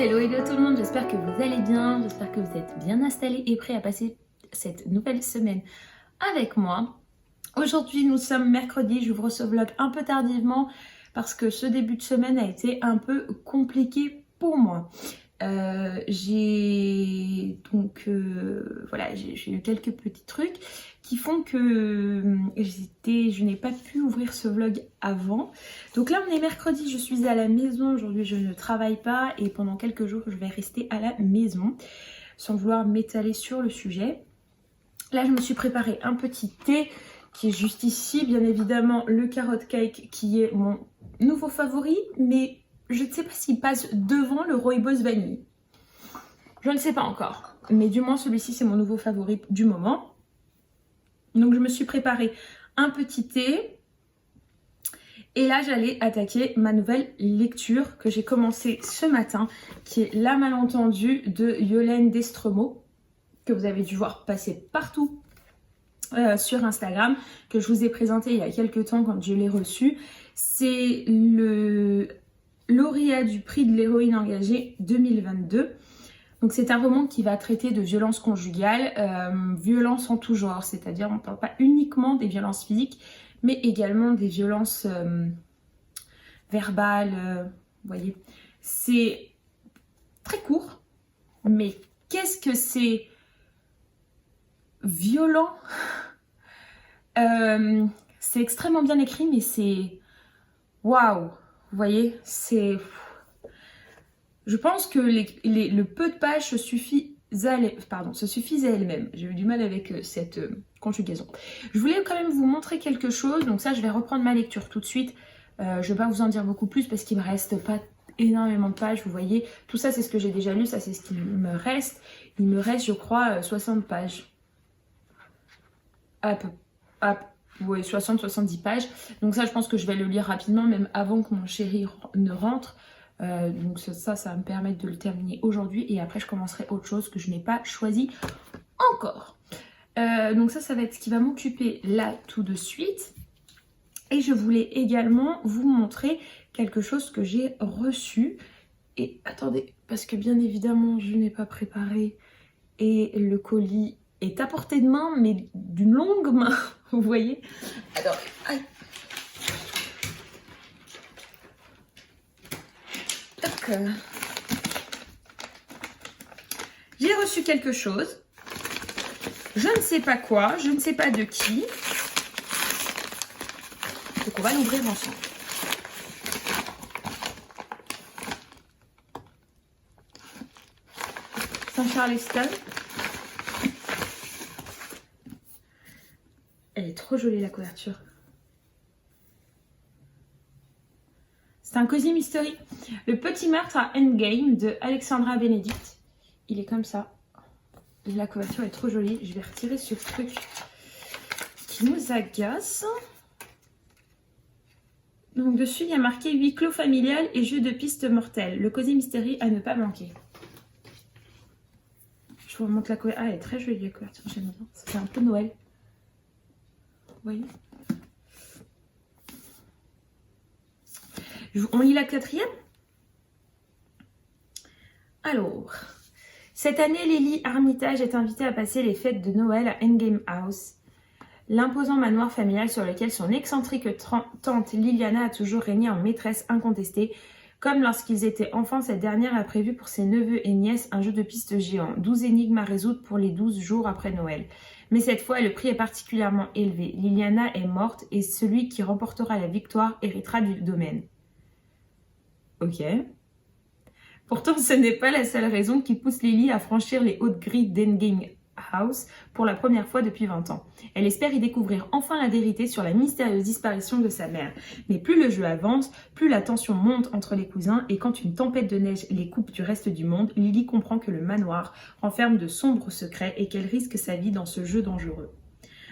Hello, hello tout le monde, j'espère que vous allez bien, j'espère que vous êtes bien installés et prêts à passer cette nouvelle semaine avec moi. Aujourd'hui nous sommes mercredi, j'ouvre ce vlog un peu tardivement parce que ce début de semaine a été un peu compliqué pour moi. J'ai eu quelques petits trucs qui font que je n'ai pas pu ouvrir ce vlog avant. Donc là on est mercredi, je suis à la maison, aujourd'hui je ne travaille pas et pendant quelques jours je vais rester à la maison sans vouloir m'étaler sur le sujet. Là je me suis préparé un petit thé qui est juste ici, bien évidemment le carrot cake qui est mon nouveau favori, mais je ne sais pas s'il passe devant le rooibos vanille. Je ne sais pas encore, mais du moins celui-ci c'est mon nouveau favori du moment. Donc je me suis préparé un petit thé et là j'allais attaquer ma nouvelle lecture que j'ai commencé ce matin, qui est La Malentendue de Yolène Destremaux, que vous avez dû voir passer partout sur Instagram, que je vous ai présenté il y a quelques temps quand je l'ai reçu. C'est le lauréat du prix de l'héroïne engagée 2022. Donc c'est un roman qui va traiter de violences conjugales, violences en tout genre, c'est-à-dire on ne parle pas uniquement des violences physiques, mais également des violences verbales, vous voyez. C'est très court, mais qu'est-ce que c'est violent. C'est extrêmement bien écrit, mais c'est... Waouh, vous voyez, c'est... Je pense que le peu de pages se suffisent à elles-mêmes. J'ai eu du mal avec cette conjugaison. Je voulais quand même vous montrer quelque chose. Donc ça, je vais reprendre ma lecture tout de suite. Je ne vais pas vous en dire beaucoup plus parce qu'il ne me reste pas énormément de pages. Vous voyez, tout ça, c'est ce que j'ai déjà lu. Ça, c'est ce qui me reste. Il me reste, je crois, 60 pages. Oui, 60-70 pages. Donc ça, je pense que je vais le lire rapidement, même avant que mon chéri ne rentre. Donc ça va me permettre de le terminer aujourd'hui. Et après, je commencerai autre chose que je n'ai pas choisi encore. Donc ça va être ce qui va m'occuper là tout de suite. Et je voulais également vous montrer quelque chose que j'ai reçu. Et attendez, parce que bien évidemment, je n'ai pas préparé. Et le colis est à portée de main, mais d'une longue main, vous voyez. Alors, aïe. J'ai reçu quelque chose. Je ne sais pas quoi, je ne sais pas de qui. Donc on va l'ouvrir ensemble. Saint-Charleston. Elle est trop jolie la couverture. C'est un Cozy Mystery. Le petit meurtre à Endgame de Alexandra Benedict. Il est comme ça. La couverture est trop jolie. Je vais retirer ce truc qui nous agace. Donc dessus, il y a marqué huis clos familial et jeu de piste mortel. Le Cozy Mystery à ne pas manquer. Je vous remonte la couverture. Ah, elle est très jolie la couverture. J'aime bien. Ça fait un peu Noël. Vous voyez ? On lit la quatrième. Alors, cette année, Lily Armitage est invitée à passer les fêtes de Noël à Endgame House, l'imposant manoir familial sur lequel son excentrique tante Liliana a toujours régné en maîtresse incontestée. Comme lorsqu'ils étaient enfants, cette dernière a prévu pour ses neveux et nièces un jeu de piste géant, 12 énigmes à résoudre pour les 12 jours après Noël. Mais cette fois, le prix est particulièrement élevé. Liliana est morte et celui qui remportera la victoire héritera du domaine. Ok. Pourtant, ce n'est pas la seule raison qui pousse Lily à franchir les hautes grilles d'Endgame House pour la première fois depuis 20 ans. Elle espère y découvrir enfin la vérité sur la mystérieuse disparition de sa mère. Mais plus le jeu avance, plus la tension monte entre les cousins et quand une tempête de neige les coupe du reste du monde, Lily comprend que le manoir renferme de sombres secrets et qu'elle risque sa vie dans ce jeu dangereux.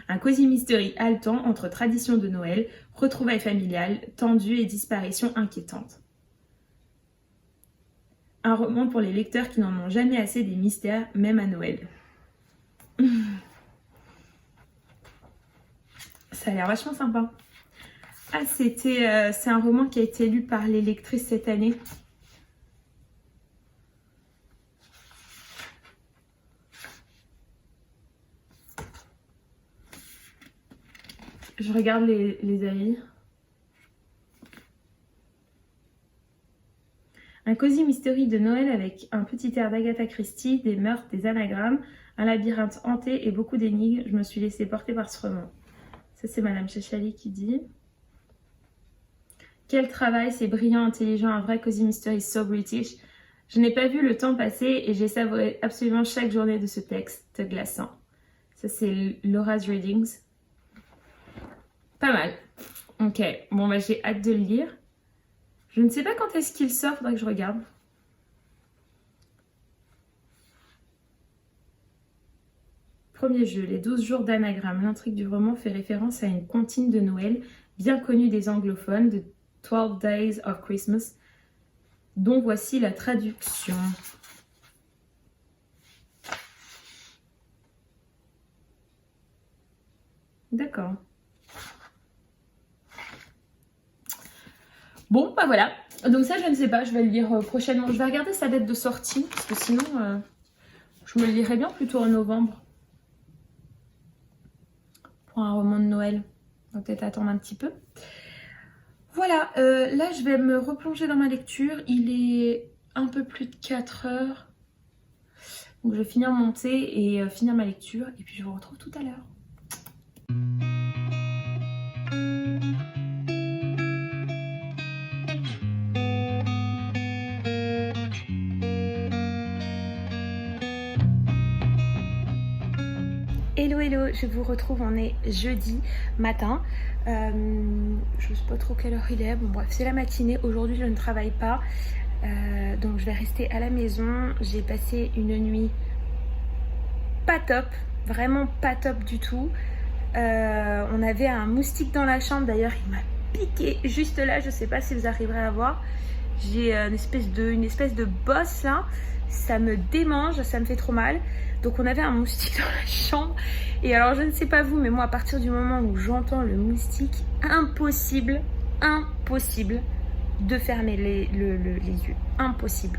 Un Cozy Mystery haletant entre tradition de Noël, retrouvailles familiales, tendues et disparitions inquiétantes. Un roman pour les lecteurs qui n'en ont jamais assez des mystères, même à Noël. Ça a l'air vachement sympa. Ah, c'est un roman qui a été lu par les lectrices cette année. Je regarde les avis. Un cosy mystery de Noël avec un petit air d'Agatha Christie, des meurtres, des anagrammes, un labyrinthe hanté et beaucoup d'énigmes. Je me suis laissée porter par ce roman. Ça, c'est Madame Chachali qui dit. Quel travail, c'est brillant, intelligent, un vrai cosy mystery so British. Je n'ai pas vu le temps passer et j'ai savouré absolument chaque journée de ce texte glaçant. Ça, c'est Laura's Readings. Pas mal. Ok, bon, bah, j'ai hâte de le lire. Je ne sais pas quand est-ce qu'il sort, faudra que je regarde. Premier jeu, les 12 jours d'anagramme. L'intrigue du roman fait référence à une comptine de Noël bien connue des anglophones, de 12 Days of Christmas, dont voici la traduction. D'accord. Bon, bah voilà. Donc ça, je ne sais pas, je vais le lire prochainement. Je vais regarder sa date de sortie, parce que sinon, je me le lirai bien plutôt en novembre. Pour un roman de Noël. On va peut-être attendre un petit peu. Voilà, là je vais me replonger dans ma lecture. Il est un peu plus de 4 heures. Donc je vais finir mon thé et finir ma lecture. Et puis je vous retrouve tout à l'heure. Hello hello, je vous retrouve, on est jeudi matin. Je ne sais pas trop quelle heure il est, bon bref c'est la matinée. Aujourd'hui je ne travaille pas, donc je vais rester à la maison. J'ai passé une nuit pas top, vraiment pas top du tout. On avait un moustique dans la chambre, d'ailleurs il m'a piqué juste là, je sais pas si vous arriverez à voir. J'ai une espèce de bosse là, ça me démange, ça me fait trop mal. Donc on avait un moustique dans la chambre. Et alors je ne sais pas vous, mais moi à partir du moment où j'entends le moustique, impossible de fermer les yeux. Impossible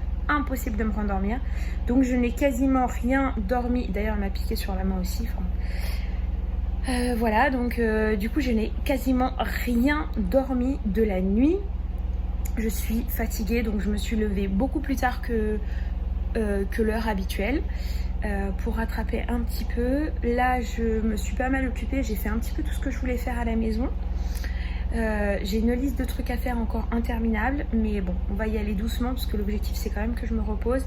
de me rendormir. Donc je n'ai quasiment rien dormi. D'ailleurs elle m'a piqué sur la main aussi. Voilà, donc du coup je n'ai quasiment rien dormi de la nuit. Je suis fatiguée, donc je me suis levée beaucoup plus tard que l'heure habituelle. Pour rattraper un petit peu. Là je me suis pas mal occupée, j'ai fait un petit peu tout ce que je voulais faire à la maison. J'ai une liste de trucs à faire encore interminable, mais bon on va y aller doucement parce que l'objectif c'est quand même que je me repose.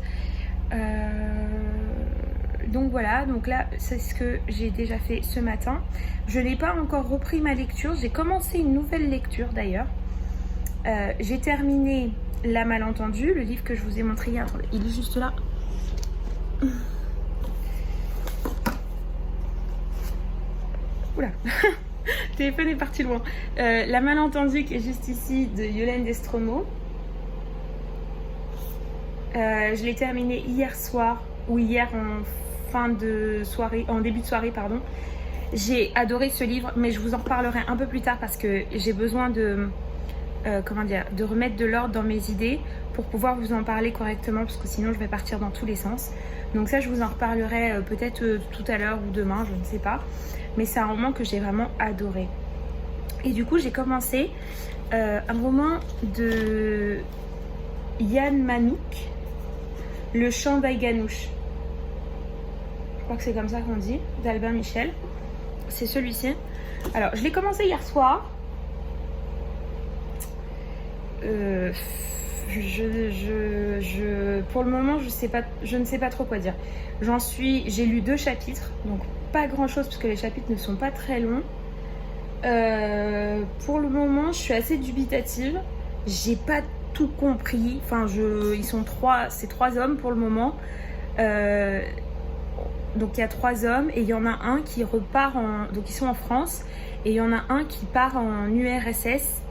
Donc voilà, donc là c'est ce que j'ai déjà fait ce matin. Je n'ai pas encore repris ma lecture, j'ai commencé une nouvelle lecture d'ailleurs. J'ai terminé La Malentendue, le livre que je vous ai montré hier. Attendez, il est juste là. Oula, le téléphone est parti loin. La Malentendue qui est juste ici de Yolande Destromo. Je l'ai terminé hier soir ou hier en début de soirée pardon. J'ai adoré ce livre, mais je vous en reparlerai un peu plus tard parce que j'ai besoin de remettre de l'ordre dans mes idées pour pouvoir vous en parler correctement parce que sinon je vais partir dans tous les sens. Donc ça je vous en reparlerai peut-être tout à l'heure ou demain, je ne sais pas. Mais c'est un roman que j'ai vraiment adoré. Et du coup j'ai commencé un roman de Yann Manouk, Le Chant d'Aïganouche. Je crois que c'est comme ça qu'on dit, d'Albin Michel. C'est celui-ci. Alors je l'ai commencé hier soir. Pour le moment je ne sais pas trop quoi dire. J'ai lu 2 chapitres, donc pas grand chose parce que les chapitres ne sont pas très longs. Pour le moment je suis assez dubitative, j'ai pas tout compris. Enfin c'est 3 hommes pour le moment. Donc il y a 3 hommes et il y en a un qui repart donc ils sont en France et il y en a un qui part en URSS.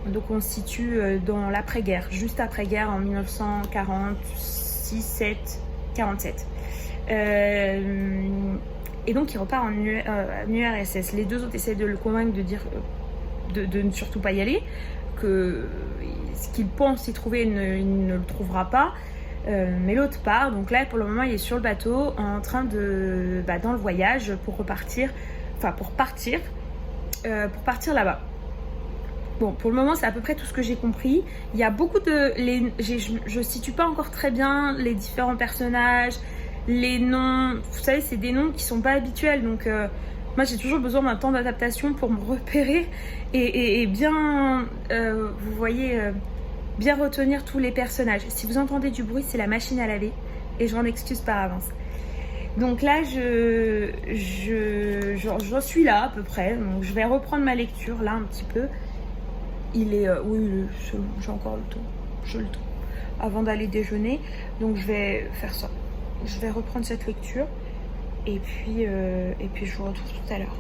Donc on se situe dans l'après-guerre, juste après-guerre en 1946, 7, 47. Et donc il repart en URSS. Les 2 autres essaient de le convaincre de ne surtout pas y aller, que ce qu'il pense y trouver, il ne le trouvera pas. Mais l'autre part, donc là pour le moment il est sur le bateau en train dans le voyage pour partir. pour partir là-bas. Bon, pour le moment, c'est à peu près tout ce que j'ai compris. Il y a beaucoup de... je situe pas encore très bien les différents personnages, les noms. Vous savez, c'est des noms qui sont pas habituels. Donc, moi, j'ai toujours besoin d'un temps d'adaptation pour me repérer et bien, vous voyez, bien retenir tous les personnages. Si vous entendez du bruit, c'est la machine à laver. Et je m'en excuse par avance. Donc là, j'en suis là à peu près. Donc, je vais reprendre ma lecture là un petit peu. Il est... oui, j'ai encore le temps. J'ai le temps. Avant d'aller déjeuner. Donc je vais faire ça. Je vais reprendre cette lecture. Et puis je vous retrouve tout à l'heure.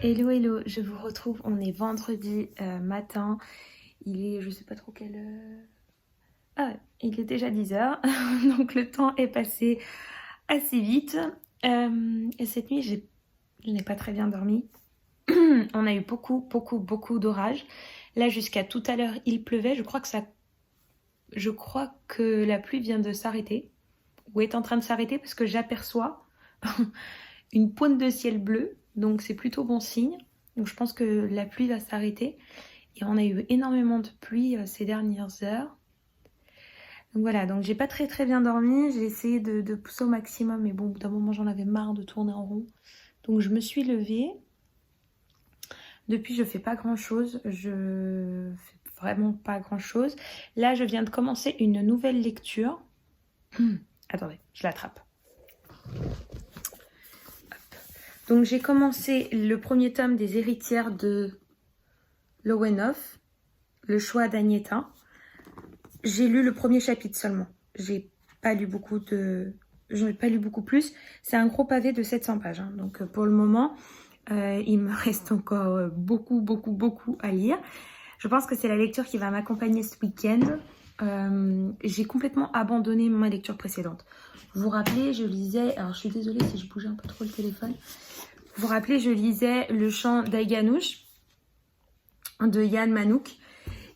Hello, hello, je vous retrouve. On est vendredi matin. Il est, je sais pas trop quelle heure. Ah ouais, il est déjà 10h. Donc le temps est passé assez vite. Et cette nuit, je n'ai pas très bien dormi. On a eu beaucoup d'orages. Là, jusqu'à tout à l'heure, il pleuvait. Je crois que la pluie vient de s'arrêter. Ou est en train de s'arrêter parce que j'aperçois une pointe de ciel bleu. Donc c'est plutôt bon signe. Donc je pense que la pluie va s'arrêter. Et on a eu énormément de pluie ces dernières heures. Donc voilà, donc j'ai pas très bien dormi. J'ai essayé de pousser au maximum. Mais bon, au bout d'un moment, j'en avais marre de tourner en rond. Donc je me suis levée. Depuis, je fais pas grand chose. Je fais vraiment pas grand chose. Là, je viens de commencer une nouvelle lecture. Attendez, je l'attrape. Donc j'ai commencé le premier tome des Héritières de Lowenhof, le choix d'Agneta. J'ai lu le premier chapitre seulement. J'ai pas lu beaucoup plus. C'est un gros pavé de 700 pages. Hein. Donc pour le moment, il me reste encore beaucoup à lire. Je pense que c'est la lecture qui va m'accompagner ce week-end. J'ai complètement abandonné ma lecture précédente. Vous vous rappelez, je lisais... Alors je suis désolée si je bougeais un peu trop le téléphone. Vous vous rappelez, je lisais Le chant d'Aïganouche de Yann Manouk.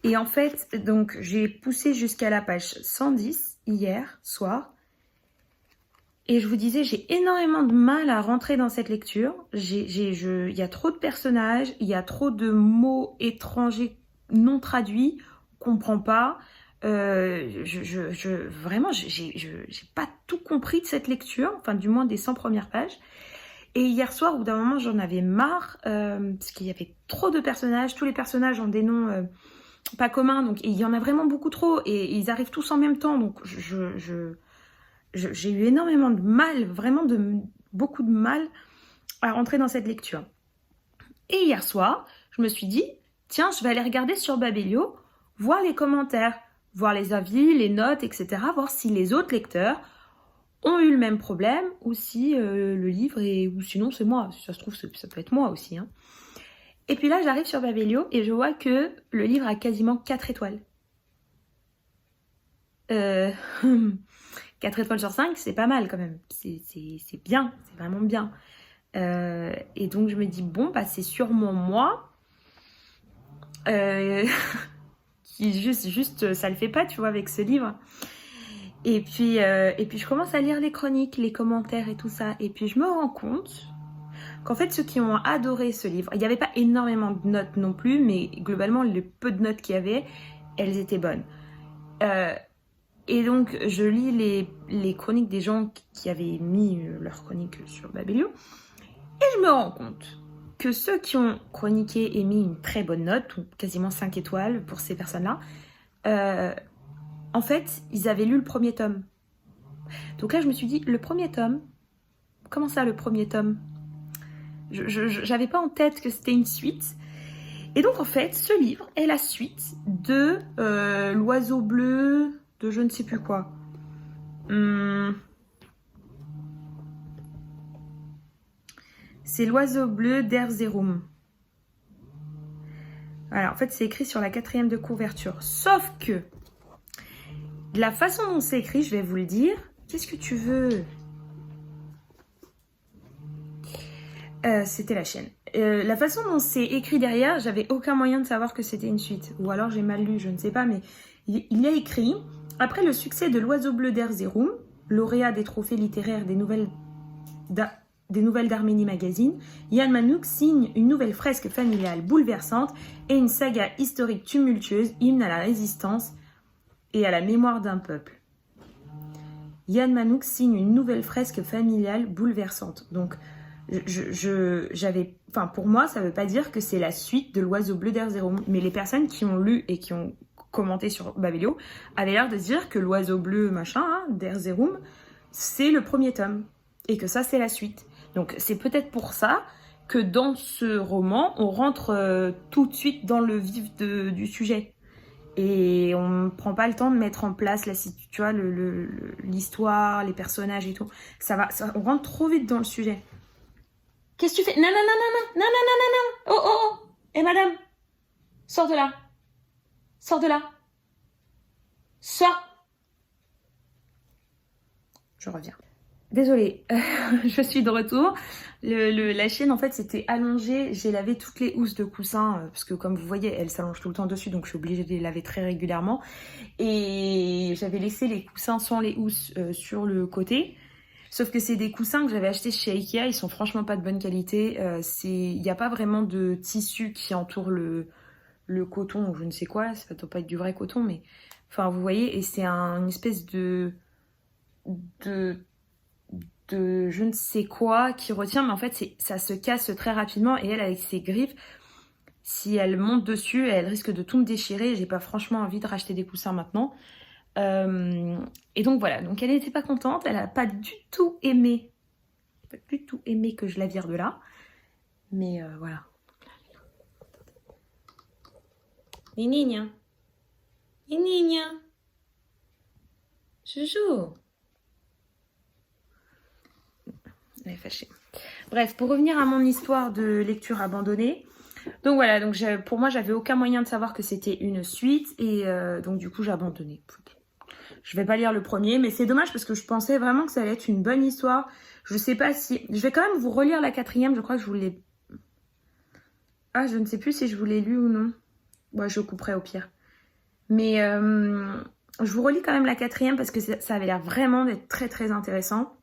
Et en fait, donc j'ai poussé jusqu'à la page 110 hier soir. Et je vous disais, j'ai énormément de mal à rentrer dans cette lecture. Il y a trop de personnages, il y a trop de mots étrangers non traduits, on ne comprend pas. Vraiment, j'ai pas tout compris de cette lecture, enfin du moins des 100 premières pages. Et hier soir, au bout d'un moment, j'en avais marre, parce qu'il y avait trop de personnages. Tous les personnages ont des noms pas communs, donc il y en a vraiment beaucoup trop, et ils arrivent tous en même temps, donc j'ai eu énormément de mal, vraiment beaucoup de mal à rentrer dans cette lecture. Et hier soir, je me suis dit, tiens, je vais aller regarder sur Babelio, voir les commentaires, voir les avis, les notes, etc., voir si les autres lecteurs ont eu le même problème, ou si le livre est... ou sinon c'est moi, si ça se trouve ça peut être moi aussi. Hein. Et puis là j'arrive sur Babelio et je vois que le livre a quasiment 4 étoiles. 4 étoiles sur 5, c'est pas mal quand même, c'est bien, c'est vraiment bien. Et donc je me dis, bon, bah c'est sûrement moi qui juste ça le fait pas, tu vois, avec ce livre. Et puis je commence à lire les chroniques, les commentaires et tout ça. Et puis je me rends compte qu'en fait, ceux qui ont adoré ce livre, il n'y avait pas énormément de notes non plus, mais globalement, les peu de notes qu'il y avait, elles étaient bonnes. Et donc, je lis les chroniques des gens qui avaient mis leurs chroniques sur Babelio. Et je me rends compte que ceux qui ont chroniqué et mis une très bonne note, ou quasiment 5 étoiles pour ces personnes-là, en fait, ils avaient lu le premier tome. Donc là, je me suis dit, le premier tome, comment ça, le premier tome ? J'avais pas en tête que c'était une suite. Et donc, en fait, ce livre est la suite de L'Oiseau Bleu, de je ne sais plus quoi. C'est L'Oiseau Bleu d'Erzurum. Voilà, en fait, c'est écrit sur la 4e de couverture. Sauf que, de la façon dont c'est écrit, je vais vous le dire. Qu'est-ce que tu veux? C'était la chaîne. La façon dont c'est écrit derrière, j'avais aucun moyen de savoir que c'était une suite. Ou alors j'ai mal lu, je ne sais pas, mais il y a écrit « Après le succès de l'Oiseau bleu d'Erzurum, lauréat des trophées littéraires des Nouvelles d'Arménie Magazine, Yann Manouk signe une nouvelle fresque familiale bouleversante et une saga historique tumultueuse, hymne à la résistance et à la mémoire d'un peuple. » Yann Manouk signe une nouvelle fresque familiale bouleversante. Donc, pour moi, ça veut pas dire que c'est la suite de l'Oiseau bleu d'Erzurum. Mais les personnes qui ont lu et qui ont commenté sur Babelio avaient l'air de dire que l'Oiseau bleu d'Erzurum, c'est le premier tome. Et que ça, c'est la suite. Donc, c'est peut-être pour ça que dans ce roman, on rentre tout de suite dans le vif du sujet. Et on ne prend pas le temps de mettre en place l'histoire, les personnages et tout. On rentre trop vite dans le sujet. Qu'est-ce que tu fais? Non, non, non, non, non, non, non, non, non, non. Oh, oh, oh. Eh madame, sors de là. Sors de là. Sors. Je reviens. Désolée, je suis de retour. La chienne, en fait, c'était allongée. J'ai lavé toutes les housses de coussin parce que, comme vous voyez, elle s'allonge tout le temps dessus, donc je suis obligée de les laver très régulièrement. Et j'avais laissé les coussins sans les housses sur le côté. Sauf que c'est des coussins que j'avais achetés chez Ikea. Ils sont franchement pas de bonne qualité. Il n'y a pas vraiment de tissu qui entoure le coton ou je ne sais quoi. Ça doit pas être du vrai coton, mais... Enfin, vous voyez, et c'est une espèce de je ne sais quoi qui retient, mais en fait ça se casse très rapidement et elle avec ses griffes, si elle monte dessus, elle risque de tout me déchirer. J'ai pas franchement envie de racheter des coussins maintenant. Et donc voilà, donc elle n'était pas contente, elle a pas du tout aimé que je la vire de là, mais voilà. Nininha, chouchou. Elle est fâchée. Bref, pour revenir à mon histoire de lecture abandonnée. Donc voilà, donc pour moi, j'avais aucun moyen de savoir que c'était une suite. Et donc du coup, j'ai abandonné. Je vais pas lire le premier, mais c'est dommage parce que je pensais vraiment que ça allait être une bonne histoire. Je sais pas si... Je vais quand même vous relire la 4e. Je crois que je vous l'ai... Ah, je ne sais plus si je vous l'ai lu ou non. Ouais, je couperai au pire. Mais je vous relis quand même la 4e parce que ça avait l'air vraiment d'être très très intéressant.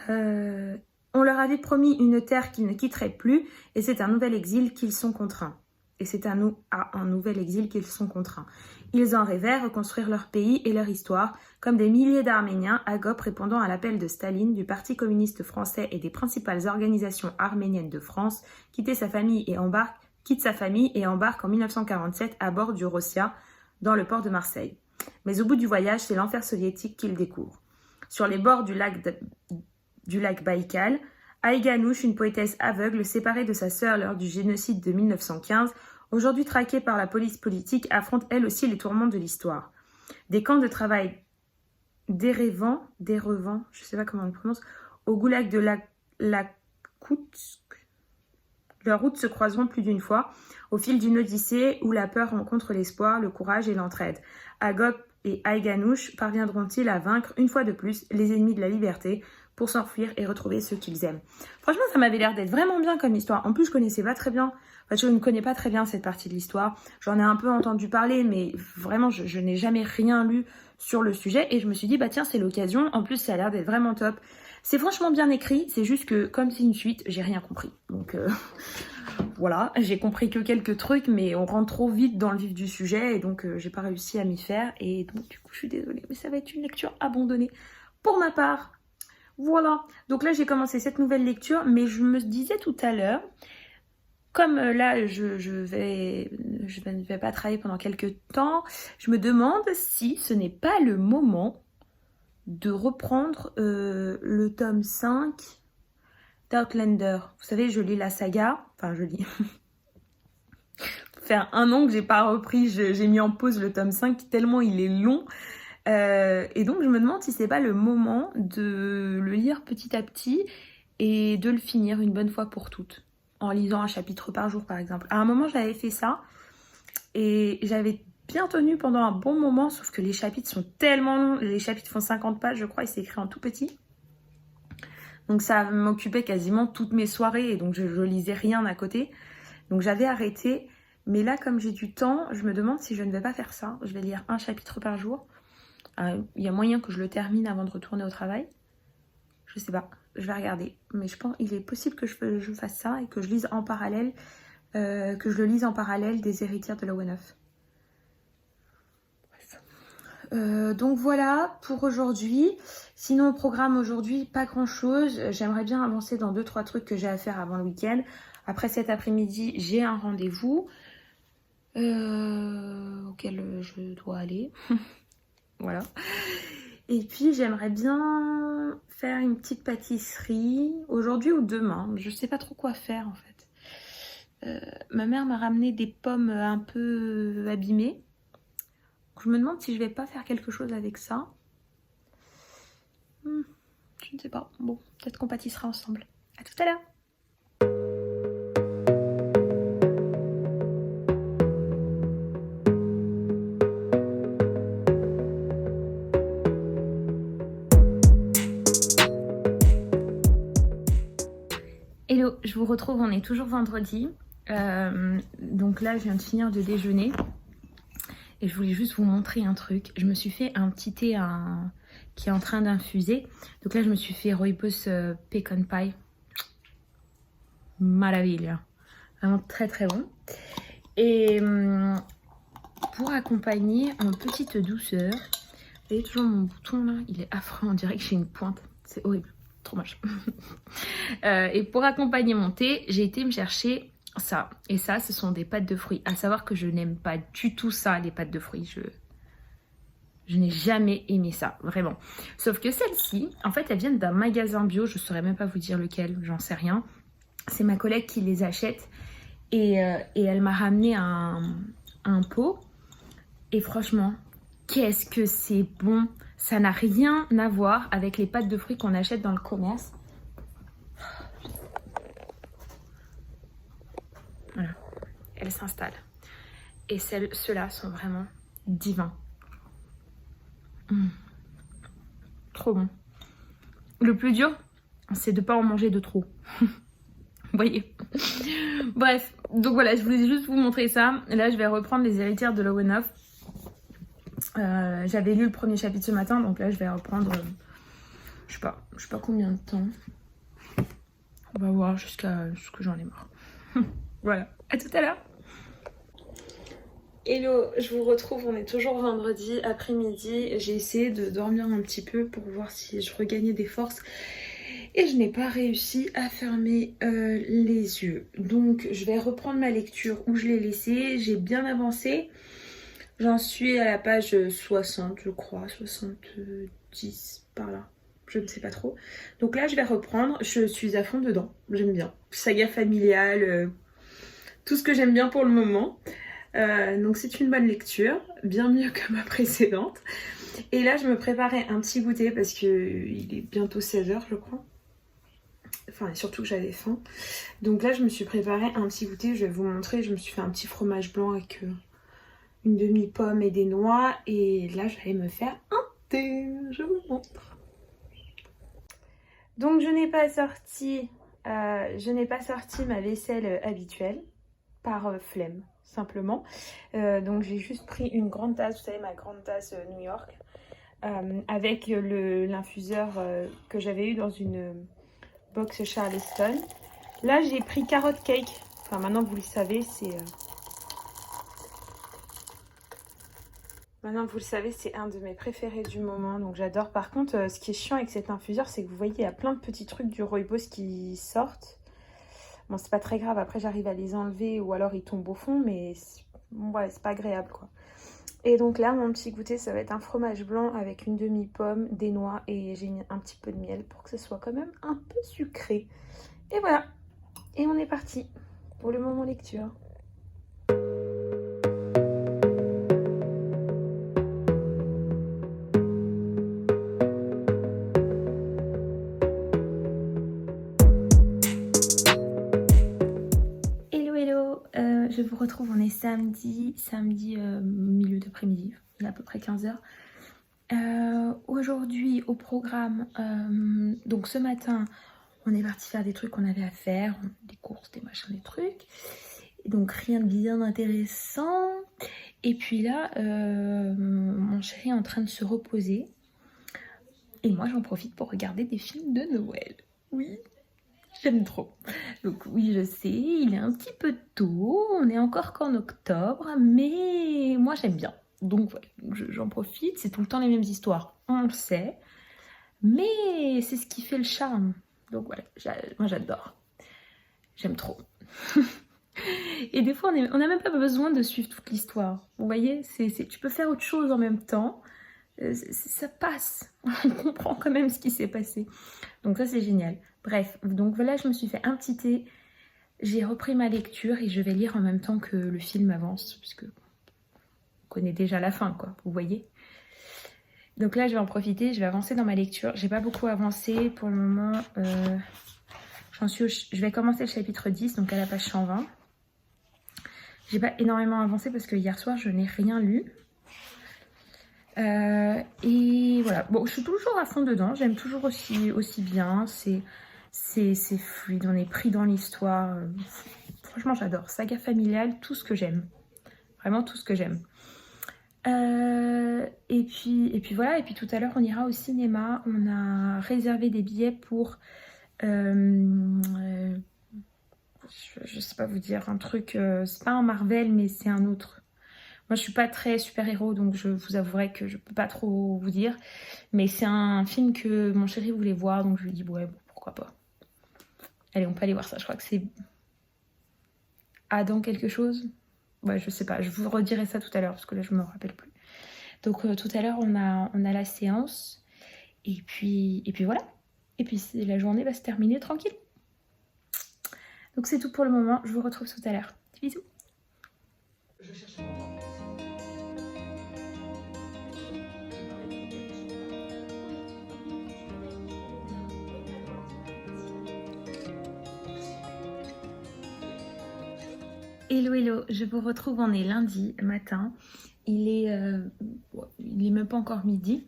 On leur avait promis une terre qu'ils ne quitteraient plus, et c'est un nouvel exil qu'ils sont contraints. Un nouvel exil qu'ils sont contraints. Ils en rêvaient reconstruire leur pays et leur histoire, comme des milliers d'Arméniens, Agop répondant à l'appel de Staline, du Parti communiste français et des principales organisations arméniennes de France, quitte sa famille et embarque en 1947 à bord du Rossia, dans le port de Marseille. Mais au bout du voyage, c'est l'enfer soviétique qu'ils découvrent. Sur les bords du lac Baïkal, Aïga Anouch, une poétesse aveugle séparée de sa sœur lors du génocide de 1915, aujourd'hui traquée par la police politique, affronte elle aussi les tourments de l'histoire. Des camps de travail d'Erevan, je sais pas comment on le prononce, au goulag de Lakoutsk. Leurs routes se croiseront plus d'une fois, au fil d'une odyssée où la peur rencontre l'espoir, le courage et l'entraide. Agop et Aïga Anouch parviendront-ils à vaincre une fois de plus les ennemis de la liberté pour s'enfuir et retrouver ceux qu'ils aiment? Franchement, ça m'avait l'air d'être vraiment bien comme histoire. En plus, je connaissais pas très bien. Enfin, je ne connais pas très bien cette partie de l'histoire. J'en ai un peu entendu parler, mais vraiment, je n'ai jamais rien lu sur le sujet. Et je me suis dit, bah tiens, c'est l'occasion. En plus, ça a l'air d'être vraiment top. C'est franchement bien écrit. C'est juste que, comme c'est une suite, j'ai rien compris. Donc, voilà. J'ai compris que quelques trucs, mais on rentre trop vite dans le vif du sujet. Et donc, j'ai pas réussi à m'y faire. Et donc, du coup, je suis désolée. Mais ça va être une lecture abandonnée pour ma part. Voilà, donc là j'ai commencé cette nouvelle lecture, mais je me disais tout à l'heure, comme là je ne vais pas travailler pendant quelques temps, je me demande si ce n'est pas le moment de reprendre le tome 5 d'Outlander. Vous savez, je lis la saga, enfin je lis... Ça fait 1 an que j'ai pas repris, j'ai mis en pause le tome 5 tellement il est long. Et donc je me demande si c'est pas le moment de le lire petit à petit et de le finir une bonne fois pour toutes. en lisant un chapitre par jour par exemple. À un moment j'avais fait ça et j'avais bien tenu pendant un bon moment, sauf que les chapitres sont tellement longs, les chapitres font 50 pages je crois et c'est écrit en tout petit. Donc ça m'occupait quasiment toutes mes soirées et donc je lisais rien à côté. Donc j'avais arrêté, mais là comme j'ai du temps, je me demande si je ne vais pas faire ça. Je vais lire un chapitre par jour. Il y a moyen que je le termine avant de retourner au travail. Je sais pas, je vais regarder. Mais je pense qu'il est possible que je fasse ça et que je lise en parallèle, des Héritières de l'Owen of. Donc voilà pour aujourd'hui. Sinon au programme aujourd'hui, pas grand chose. J'aimerais bien avancer dans 2-3 trucs que j'ai à faire avant le week-end. Après cet après-midi, j'ai un rendez-vous auquel je dois aller. Voilà. Et puis j'aimerais bien faire une petite pâtisserie aujourd'hui ou demain. Je sais pas trop quoi faire en fait. Ma mère m'a ramené des pommes un peu abîmées. Je me demande si je vais pas faire quelque chose avec ça. Je ne sais pas. Bon, peut-être qu'on pâtissera ensemble. À tout à l'heure. Hello, je vous retrouve, on est toujours vendredi. Donc là, je viens de finir de déjeuner. Et je voulais juste vous montrer un truc. Je me suis fait un petit thé qui est en train d'infuser. Donc là, je me suis fait Rooibos Pecan Pie. Maravilla. Vraiment très très bon. Et pour accompagner en petite douceur, vous voyez toujours mon bouton là, il est affreux, on dirait que j'ai une pointe. C'est horrible, trop moche. Et pour accompagner mon thé, j'ai été me chercher ça. Et ça, ce sont des pâtes de fruits. À savoir que je n'aime pas du tout ça, les pâtes de fruits. Je n'ai jamais aimé ça, vraiment. Sauf que celles-ci, en fait, elles viennent d'un magasin bio. Je ne saurais même pas vous dire lequel, j'en sais rien. C'est ma collègue qui les achète. Et elle m'a ramené un pot. Et franchement, qu'est-ce que c'est bon! Ça n'a rien à voir avec les pâtes de fruits qu'on achète dans le commerce. Voilà, elles s'installent. Et ceux-là sont vraiment divins. Trop bon. Le plus dur, c'est de ne pas en manger de trop. Vous voyez. Bref, donc voilà, je voulais juste vous montrer ça. Là, je vais reprendre les Héritières de l'Owen of. J'avais lu le premier chapitre ce matin, donc là, je vais reprendre, je sais pas combien de temps. On va voir jusqu'à ce que j'en ai marre. Voilà, à tout à l'heure. Hello, je vous retrouve, on est toujours vendredi après-midi. J'ai essayé de dormir un petit peu pour voir si je regagnais des forces. Et je n'ai pas réussi à fermer les yeux. Donc je vais reprendre ma lecture où je l'ai laissée. J'ai bien avancé. J'en suis à la page 60 je crois, 70 par là. Je ne sais pas trop. Donc là je vais reprendre. Je suis à fond dedans. J'aime bien. Saga familiale. Tout ce que j'aime bien pour le moment. Donc c'est une bonne lecture. Bien mieux que ma précédente. Et là je me préparais un petit goûter parce qu'il est bientôt 16h je crois. Enfin, surtout que j'avais faim. Donc là, je me suis préparé un petit goûter. Je vais vous montrer. Je me suis fait un petit fromage blanc avec une demi-pomme et des noix. Et là, j'allais me faire un thé. Je vous montre. Donc, je n'ai pas sorti ma vaisselle habituelle par flemme, simplement. Donc, j'ai juste pris une grande tasse. Vous savez, ma grande tasse New York. Avec l'infuseur que j'avais eu dans une box Charleston. Là j'ai pris carrot cake. Enfin maintenant vous le savez, c'est un de mes préférés du moment. Donc j'adore. Par contre ce qui est chiant avec cet infuseur, c'est que vous voyez il y a plein de petits trucs du Rooibos qui sortent. Bon c'est pas très grave, après j'arrive à les enlever ou alors ils tombent au fond, mais bon, ouais, c'est pas agréable quoi. Et donc là, mon petit goûter, ça va être un fromage blanc avec une demi-pomme, des noix et j'ai mis un petit peu de miel pour que ce soit quand même un peu sucré. Et voilà. Et on est parti pour le moment lecture. vous retrouve, on est samedi milieu d'après-midi, il est à peu près 15h. Aujourd'hui au programme, donc ce matin, on est parti faire des trucs qu'on avait à faire, des courses, des machins, des trucs. Donc rien de bien intéressant. Et puis là, mon chéri est en train de se reposer. Et moi, j'en profite pour regarder des films de Noël. Oui, j'aime trop. Donc oui, je sais, il est un petit peu tôt. On est encore qu'en octobre. Mais moi, j'aime bien. Donc voilà, j'en profite. C'est tout le temps les mêmes histoires. On le sait. Mais c'est ce qui fait le charme. Donc voilà, moi j'adore. J'aime trop. Et des fois, on n'a même pas besoin de suivre toute l'histoire. Vous voyez, tu peux faire autre chose en même temps. Ça passe. On comprend quand même ce qui s'est passé. Donc ça, c'est génial. Bref, donc voilà, je me suis fait un petit thé. J'ai repris ma lecture et je vais lire en même temps que le film avance. Puisque on connaît déjà la fin, quoi. Vous voyez. Donc là, je vais en profiter. Je vais avancer dans ma lecture. J'ai pas beaucoup avancé pour le moment. Je vais commencer le chapitre 10, donc à la page 120. J'ai pas énormément avancé parce que hier soir je n'ai rien lu. Et voilà, bon, je suis toujours à fond dedans, j'aime toujours aussi bien, c'est fluide, on est pris dans l'histoire. Franchement j'adore, saga familiale, tout ce que j'aime, vraiment tout ce que j'aime. Et puis voilà, et puis tout à l'heure on ira au cinéma, on a réservé des billets pour... je sais pas vous dire, un truc, c'est pas un Marvel mais c'est un autre. Moi je suis pas très super-héros donc je vous avouerai que je peux pas trop vous dire. Mais c'est un film que mon chéri voulait voir donc je lui ai dit ouais pourquoi pas. Allez on peut aller voir ça, je crois que c'est Adam quelque chose. Ouais je sais pas, je vous redirai ça tout à l'heure parce que là je me rappelle plus. Donc tout à l'heure on a la séance et puis voilà. Et puis la journée va se terminer tranquille. Donc c'est tout pour le moment, je vous retrouve tout à l'heure. Bisous. Je cherche Hello, je vous retrouve, on est lundi matin, il est même pas encore midi,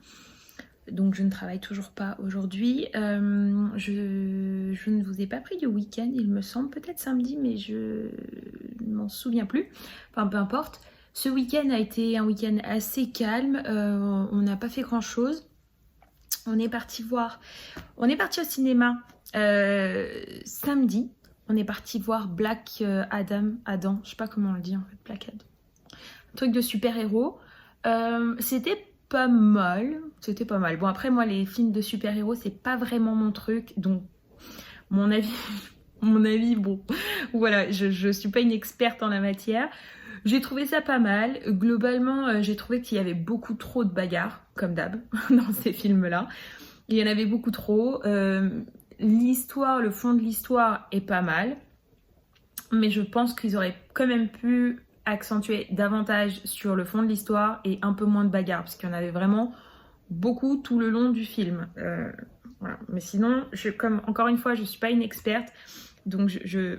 donc je ne travaille toujours pas aujourd'hui. Je ne vous ai pas pris du week-end, il me semble, peut-être samedi, mais je ne m'en souviens plus, enfin peu importe. Ce week-end a été un week-end assez calme, on n'a pas fait grand chose. On est parti au cinéma samedi. On est parti voir Black Adam, je sais pas comment on le dit en fait, Black Adam. Un truc de super-héros. C'était pas mal. Bon après moi les films de super-héros c'est pas vraiment mon truc. Donc mon avis bon. Voilà, je suis pas une experte en la matière. J'ai trouvé ça pas mal. Globalement j'ai trouvé qu'il y avait beaucoup trop de bagarres, comme d'hab, dans ces films-là. Il y en avait beaucoup trop. L'histoire, le fond de l'histoire est pas mal, mais je pense qu'ils auraient quand même pu accentuer davantage sur le fond de l'histoire et un peu moins de bagarre, parce qu'il y en avait vraiment beaucoup tout le long du film. Voilà. Mais sinon, encore une fois, je suis pas une experte, donc je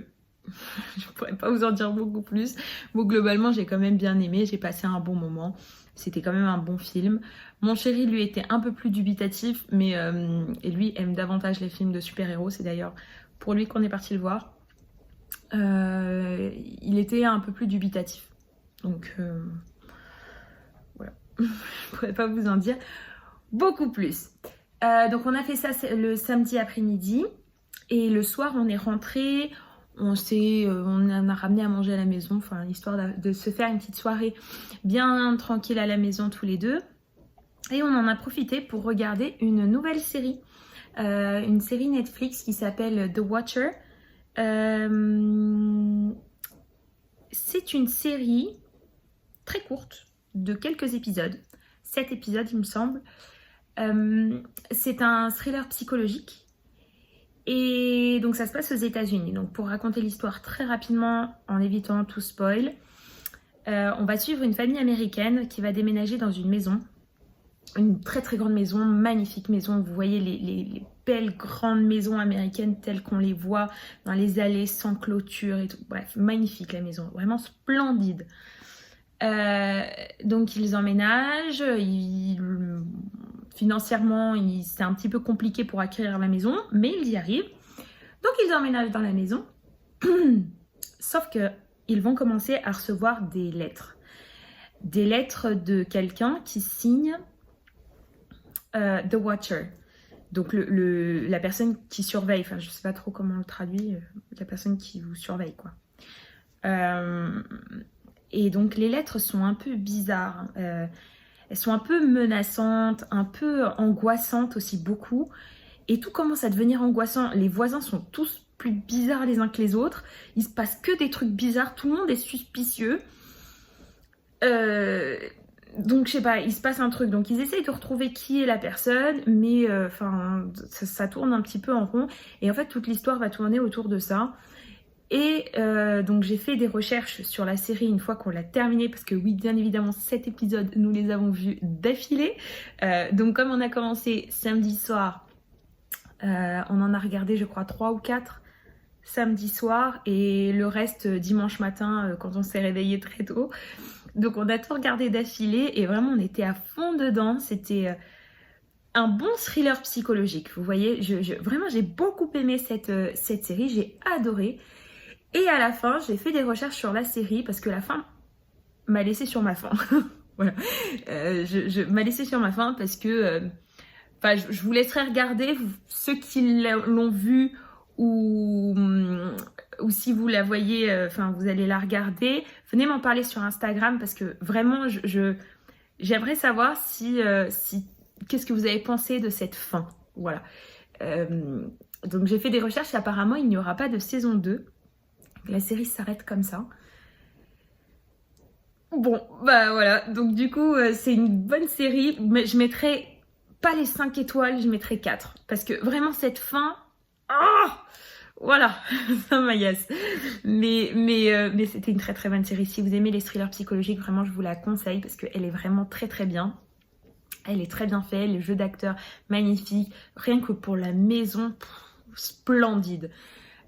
pourrais pas vous en dire beaucoup plus. Bon, globalement, j'ai quand même bien aimé, j'ai passé un bon moment. C'était quand même un bon film. Mon chéri, lui, était un peu plus dubitatif, mais et lui aime davantage les films de super-héros. C'est d'ailleurs pour lui qu'on est parti le voir. Il était un peu plus dubitatif. Donc, voilà. Je pourrais pas vous en dire beaucoup plus. Donc, on a fait ça le samedi après-midi. Et le soir, on est rentré. On en a ramené à manger à la maison, enfin histoire de se faire une petite soirée bien tranquille à la maison tous les deux. Et on en a profité pour regarder une nouvelle série, une série Netflix qui s'appelle The Watcher. C'est une série très courte de quelques épisodes, 7 épisodes il me semble. C'est un thriller psychologique. Et donc ça se passe aux États-Unis. Donc pour raconter l'histoire très rapidement, en évitant tout spoil, on va suivre une famille américaine qui va déménager dans une maison Une très très grande maison, magnifique maison. Vous voyez les belles grandes maisons américaines telles qu'on les voit dans les allées sans clôture et tout. Bref, magnifique la maison, vraiment splendide. Donc ils emménagent, financièrement c'est un petit peu compliqué pour acquérir la maison, mais ils y arrivent. Donc ils emménagent dans la maison, sauf que ils vont commencer à recevoir des lettres de quelqu'un qui signe The Watcher. Donc la personne qui surveille, enfin je sais pas trop comment on le traduit, la personne qui vous surveille quoi. Et donc les lettres sont un peu bizarres, elles sont un peu menaçantes, un peu angoissantes aussi beaucoup. Et tout commence à devenir angoissant, les voisins sont tous plus bizarres les uns que les autres, il se passe que des trucs bizarres, tout le monde est suspicieux. Donc je sais pas, il se passe un truc, donc ils essayent de retrouver qui est la personne, mais ça tourne un petit peu en rond, et en fait toute l'histoire va tourner autour de ça. Et donc j'ai fait des recherches sur la série une fois qu'on l'a terminée, parce que oui, bien évidemment 7 épisodes nous les avons vus d'affilée. Donc comme on a commencé samedi soir, on en a regardé je crois 3 ou 4 samedi soir, et le reste dimanche matin quand on s'est réveillé très tôt. Donc on a tout regardé d'affilée et vraiment on était à fond dedans. C'était un bon thriller psychologique. Vous voyez, vraiment j'ai beaucoup aimé cette série, j'ai adoré. Et à la fin, j'ai fait des recherches sur la série parce que la fin m'a laissé sur ma faim. Voilà, m'a laissé sur ma faim parce que je vous laisserai regarder, ceux qui l'ont vue ou si vous la voyez, vous allez la regarder, venez m'en parler sur Instagram parce que vraiment j'aimerais savoir si qu'est-ce que vous avez pensé de cette fin. Voilà. Donc j'ai fait des recherches et apparemment il n'y aura pas de saison 2. La série s'arrête comme ça. Bon, bah voilà, donc du coup c'est une bonne série, mais je mettrai pas les 5 étoiles, je mettrai 4 parce que vraiment cette fin, voilà, ça m'agace. Mais c'était une très très bonne série. Si vous aimez les thrillers psychologiques, vraiment je vous la conseille parce qu'elle est vraiment très très bien. Elle est très bien faite, les jeux d'acteurs magnifiques, rien que pour la maison, splendide.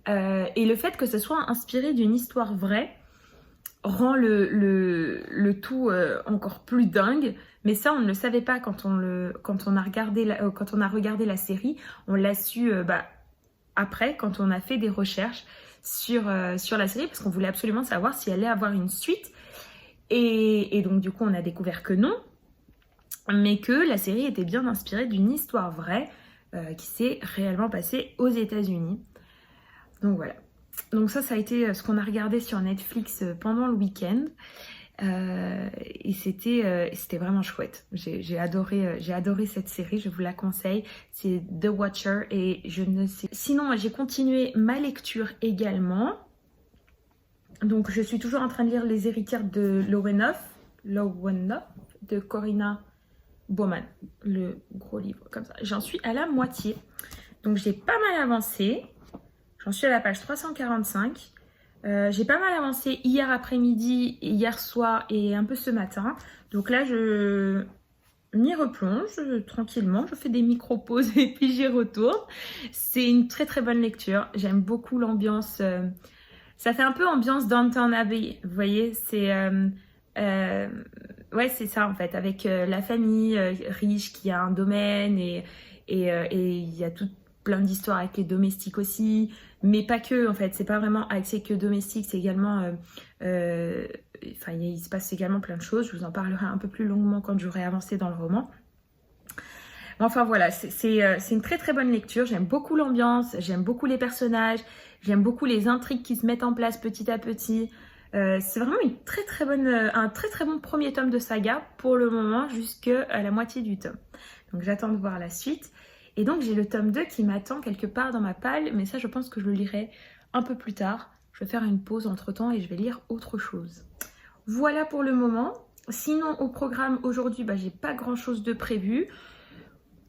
Et le fait que ce soit inspiré d'une histoire vraie rend le tout encore plus dingue. Mais ça, on ne le savait pas quand on a regardé la série. On l'a su après, quand on a fait des recherches sur la série, parce qu'on voulait absolument savoir si elle allait avoir une suite. Et donc, du coup, on a découvert que non, mais que la série était bien inspirée d'une histoire vraie qui s'est réellement passée aux États-Unis. Donc voilà. Donc ça a été ce qu'on a regardé sur Netflix pendant le week-end. Et c'était vraiment chouette. J'ai adoré cette série, je vous la conseille. C'est The Watcher et je ne sais... Sinon, j'ai continué ma lecture également. Donc je suis toujours en train de lire Les Héritières de Lowenhoff de Corinna Baumann. Le gros livre comme ça. J'en suis à la moitié. Donc j'ai pas mal avancé. J'en suis à la page 345. J'ai pas mal avancé hier après-midi, hier soir et un peu ce matin. Donc là, je m'y replonge tranquillement. Je fais des micro-pauses et puis j'y retourne. C'est une très très bonne lecture. J'aime beaucoup l'ambiance. Ça fait un peu ambiance Downton Abbey. Vous voyez, ouais, c'est ça en fait. Avec la famille riche qui a un domaine et il y a plein d'histoires avec les domestiques aussi. Mais pas que, en fait, c'est pas vraiment axé que domestique, c'est également... il se passe également plein de choses, je vous en parlerai un peu plus longuement quand j'aurai avancé dans le roman. Enfin voilà, c'est une très très bonne lecture, j'aime beaucoup l'ambiance, j'aime beaucoup les personnages, j'aime beaucoup les intrigues qui se mettent en place petit à petit. C'est vraiment un très très bon premier tome de saga pour le moment, jusqu'à la moitié du tome. Donc j'attends de voir la suite. Et donc j'ai le tome 2 qui m'attend quelque part dans ma palle, mais ça je pense que je le lirai un peu plus tard. Je vais faire une pause entre temps et je vais lire autre chose. Voilà pour le moment. Sinon au programme aujourd'hui, j'ai pas grand chose de prévu.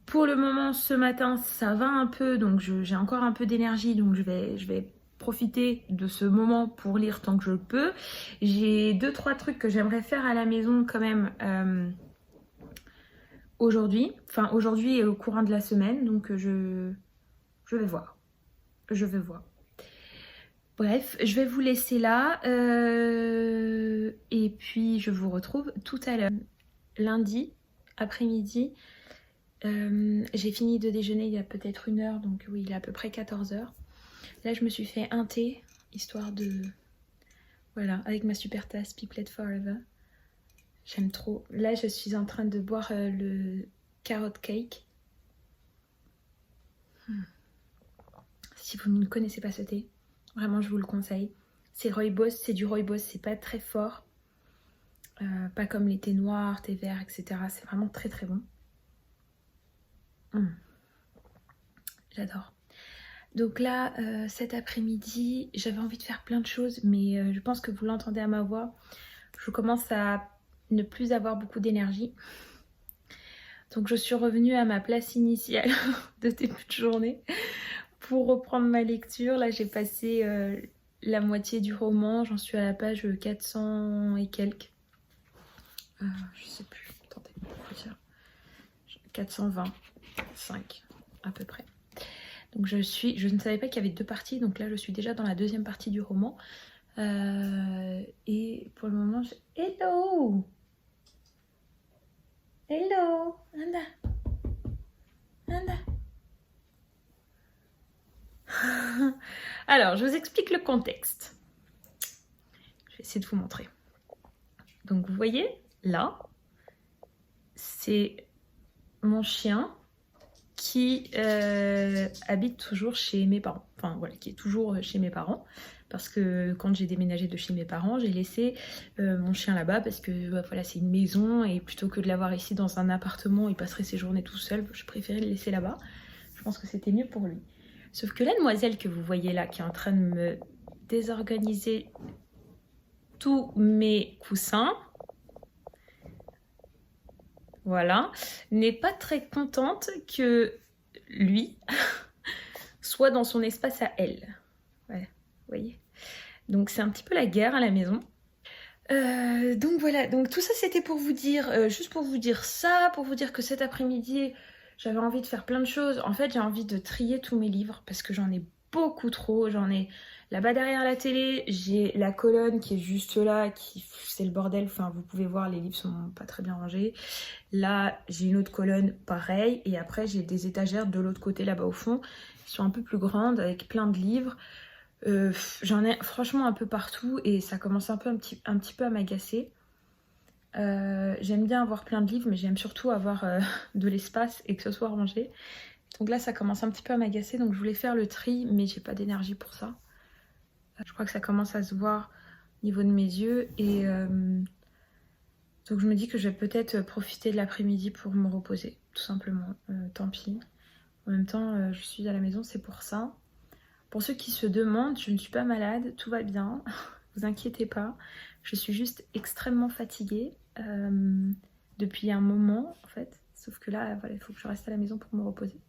Pour le moment ce matin ça va un peu, donc j'ai encore un peu d'énergie, donc je vais profiter de ce moment pour lire tant que je le peux. J'ai 2-3 trucs que j'aimerais faire à la maison quand même. aujourd'hui. Enfin, aujourd'hui et au courant de la semaine. Donc, je vais voir. Je vais voir. Bref, je vais vous laisser là. Et puis, je vous retrouve tout à l'heure. Lundi, après-midi. J'ai fini de déjeuner il y a peut-être 1 heure. Donc, oui, il est à peu près 14 h. Là, je me suis fait un thé, histoire de... Voilà, avec ma super tasse Piplet Forever. J'aime trop. Là, je suis en train de boire le carrot cake. Si vous ne connaissez pas ce thé, vraiment, je vous le conseille. C'est rooibos, c'est du rooibos, c'est pas très fort. Pas comme les thés noirs, thés verts, etc. C'est vraiment très très bon. J'adore. Donc là, cet après-midi, j'avais envie de faire plein de choses, mais je pense que vous l'entendez à ma voix. Je commence à ne plus avoir beaucoup d'énergie. Donc je suis revenue à ma place initiale de début de journée pour reprendre ma lecture. Là, j'ai passé la moitié du roman. J'en suis à la page 400 et quelques. Je sais plus. Attendez, faut dire. 425 à peu près. Donc je ne savais pas qu'il y avait 2 parties. Donc là, je suis déjà dans la 2e partie du roman. Et pour le moment, Hello! Hello! Anda! Anda! Alors, je vous explique le contexte. Je vais essayer de vous montrer. Donc, vous voyez, là, c'est mon chien qui habite toujours chez mes parents. Enfin, voilà, qui est toujours chez mes parents. Parce que quand j'ai déménagé de chez mes parents, j'ai laissé mon chien là-bas parce que voilà, c'est une maison et plutôt que de l'avoir ici dans un appartement, il passerait ses journées tout seul, je préférais le laisser là-bas. Je pense que c'était mieux pour lui. Sauf que la demoiselle que vous voyez là, qui est en train de me désorganiser tous mes coussins, voilà, n'est pas très contente que lui soit dans son espace à elle. Voilà, vous voyez. Donc c'est un petit peu la guerre à la maison. Donc voilà, donc tout ça c'était pour vous dire, juste pour vous dire ça, pour vous dire que cet après-midi j'avais envie de faire plein de choses. En fait j'ai envie de trier tous mes livres parce que j'en ai beaucoup trop. J'en ai là-bas derrière la télé, j'ai la colonne qui est juste là, c'est le bordel, enfin vous pouvez voir les livres sont pas très bien rangés. Là j'ai une autre colonne pareil et après j'ai des étagères de l'autre côté là-bas au fond qui sont un peu plus grandes avec plein de livres. J'en ai franchement un peu partout et ça commence un petit peu à m'agacer. J'aime bien avoir plein de livres mais j'aime surtout avoir de l'espace et que ce soit rangé. Donc là ça commence un petit peu à m'agacer donc je voulais faire le tri mais j'ai pas d'énergie pour ça. Je crois que ça commence à se voir au niveau de mes yeux et donc je me dis que je vais peut-être profiter de l'après-midi pour me reposer tout simplement. Tant pis. En même temps je suis à la maison, c'est pour ça. Pour ceux qui se demandent, je ne suis pas malade, tout va bien, vous inquiétez pas. Je suis juste extrêmement fatiguée depuis un moment en fait. Sauf que là, voilà, il faut que je reste à la maison pour me reposer.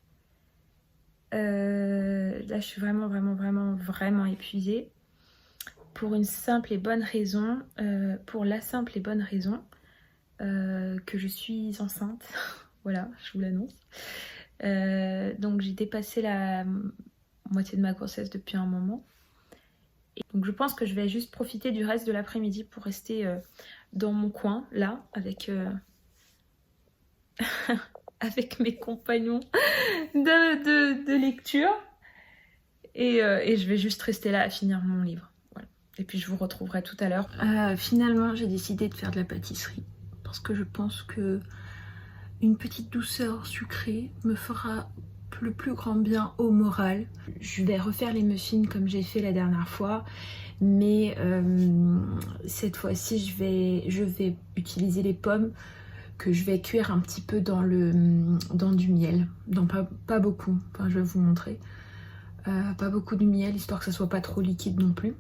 Là, je suis vraiment épuisée. Pour une simple et bonne raison, pour la simple et bonne raison que je suis enceinte. Voilà, je vous l'annonce. Donc j'ai dépassé la moitié de ma grossesse depuis un moment. Et donc je pense que je vais juste profiter du reste de l'après-midi pour rester dans mon coin, là, avec, avec mes compagnons de lecture. Et je vais juste rester là à finir mon livre. Voilà. Et puis je vous retrouverai tout à l'heure. Finalement, j'ai décidé de faire de la pâtisserie. Parce que je pense que une petite douceur sucrée me fera le plus grand bien au moral. Je vais refaire les muffins comme j'ai fait la dernière fois, mais cette fois-ci je vais utiliser les pommes que je vais cuire un petit peu dans du miel, pas beaucoup, enfin je vais vous montrer, pas beaucoup de miel histoire que ça soit pas trop liquide non plus,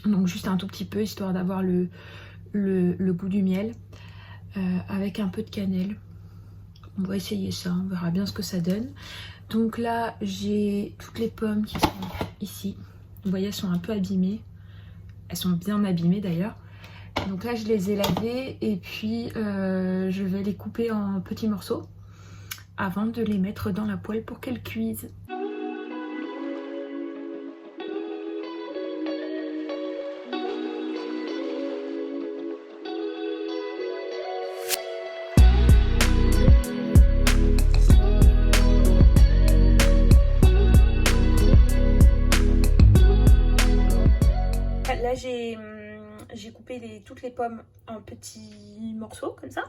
donc juste un tout petit peu histoire d'avoir le goût du miel, avec un peu de cannelle. On va essayer ça, on verra bien ce que ça donne. Donc là, j'ai toutes les pommes qui sont ici. Vous voyez, elles sont un peu abîmées. Elles sont bien abîmées d'ailleurs. Donc là je les ai lavés et puis je vais les couper en petits morceaux avant de les mettre dans la poêle pour qu'elles cuisent. Là j'ai coupé toutes les pommes en petits morceaux comme ça.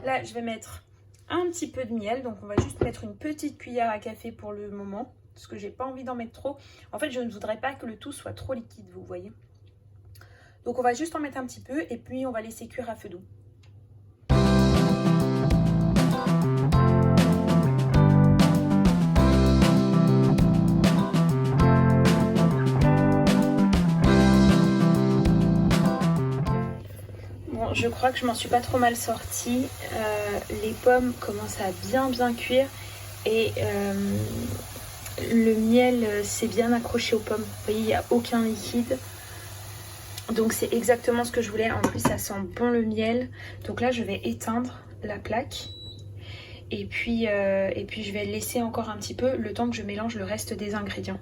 Là je vais mettre un petit peu de miel, donc on va juste mettre une petite cuillère à café pour le moment parce que j'ai pas envie d'en mettre trop. En fait je ne voudrais pas que le tout soit trop liquide, vous voyez. Donc on va juste en mettre un petit peu et puis on va laisser cuire à feu doux. Bon, je crois que je m'en suis pas trop mal sortie. Les pommes commencent à bien cuire et le miel s'est bien accroché aux pommes. Vous voyez, il n'y a aucun liquide. Donc c'est exactement ce que je voulais. En plus ça sent bon le miel. Donc là je vais éteindre la plaque. Et puis je vais laisser encore un petit peu le temps que je mélange le reste des ingrédients.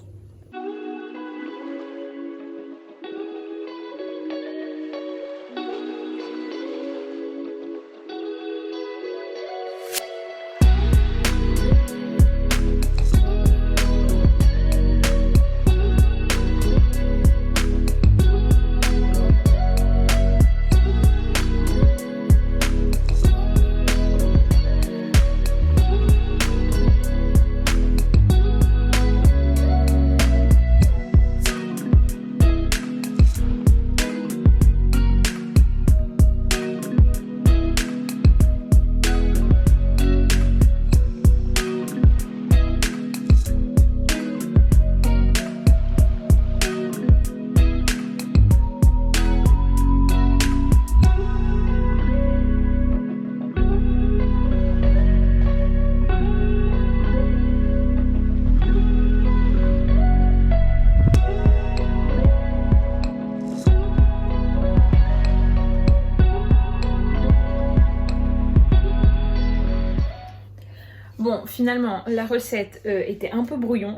Bon, finalement, la recette était un peu brouillon.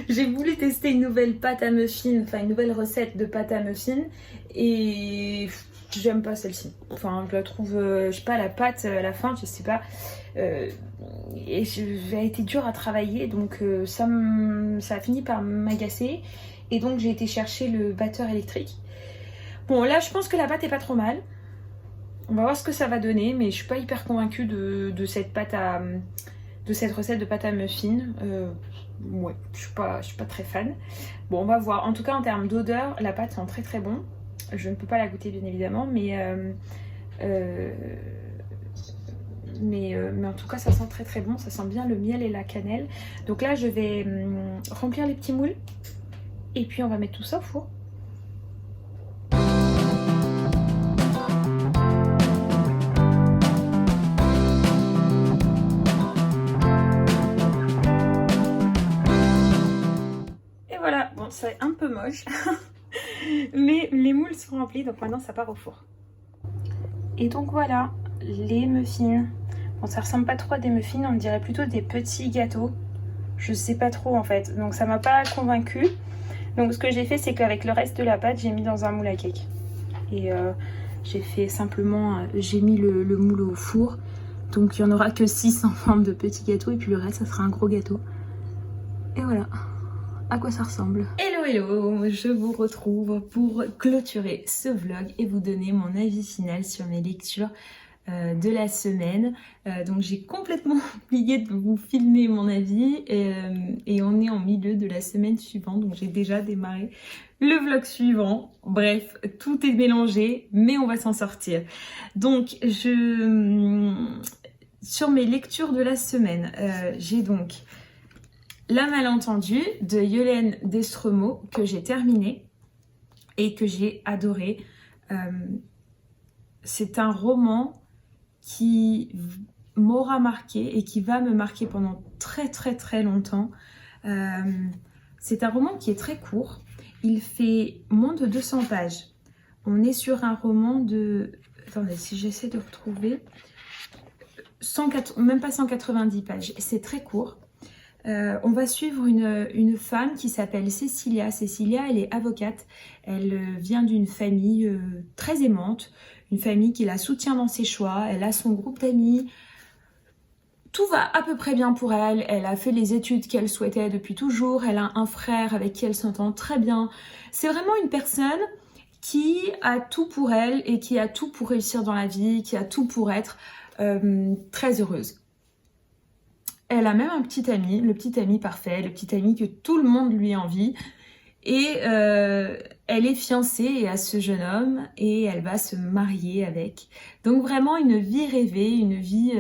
J'ai voulu tester une nouvelle pâte à muffins, enfin une nouvelle recette de pâte à muffins et j'aime pas celle-ci. Enfin, je la trouve, je sais pas, la pâte à la fin, je sais pas. Et j'ai été dure à travailler, donc ça a fini par m'agacer. Et donc j'ai été chercher le batteur électrique. Bon, là, je pense que la pâte est pas trop mal. On va voir ce que ça va donner, mais je suis pas hyper convaincue de cette recette de pâte à muffins. Ouais, je suis pas très fan. Bon, on va voir. En tout cas, en termes d'odeur, la pâte sent très bon. Je ne peux pas la goûter, bien évidemment, mais en tout cas, ça sent très bon. Ça sent bien le miel et la cannelle. Donc là, je vais remplir les petits moules et puis on va mettre tout ça au four. Voilà, bon c'est un peu moche, mais les moules sont remplis, donc maintenant ça part au four. Et donc voilà, les muffins. Bon, ça ressemble pas trop à des muffins, on dirait plutôt des petits gâteaux. Je sais pas trop en fait, donc ça m'a pas convaincue. Donc ce que j'ai fait, c'est qu'avec le reste de la pâte, j'ai mis dans un moule à cake. Et j'ai fait simplement, j'ai mis le moule au four. Donc il n'y en aura que 6 en forme de petits gâteaux et puis le reste, ça sera un gros gâteau. Et voilà à quoi ça ressemble. Hello, je vous retrouve pour clôturer ce vlog et vous donner mon avis final sur mes lectures de la semaine. Donc j'ai complètement oublié de vous filmer mon avis et on est en milieu de la semaine suivante, donc j'ai déjà démarré le vlog suivant. Bref, tout est mélangé, mais on va s'en sortir. Donc sur mes lectures de la semaine, j'ai donc La Malentendue de Yolène Destremaux que j'ai terminé et que j'ai adoré. C'est un roman qui m'aura marqué et qui va me marquer pendant très longtemps. C'est un roman qui est très court. Il fait moins de 200 pages. On est sur un roman de... Attendez, si j'essaie de retrouver... même pas 190 pages, c'est très court. On va suivre une femme qui s'appelle Cécilia. Cécilia, elle est avocate. Elle vient d'une famille très aimante, une famille qui la soutient dans ses choix. Elle a son groupe d'amis. Tout va à peu près bien pour elle. Elle a fait les études qu'elle souhaitait depuis toujours. Elle a un frère avec qui elle s'entend très bien. C'est vraiment une personne qui a tout pour elle et qui a tout pour réussir dans la vie, qui a tout pour être très heureuse. Elle a même un petit ami, le petit ami parfait, le petit ami que tout le monde lui envie. Et elle est fiancée à ce jeune homme et elle va se marier avec. Donc vraiment une vie rêvée, une vie...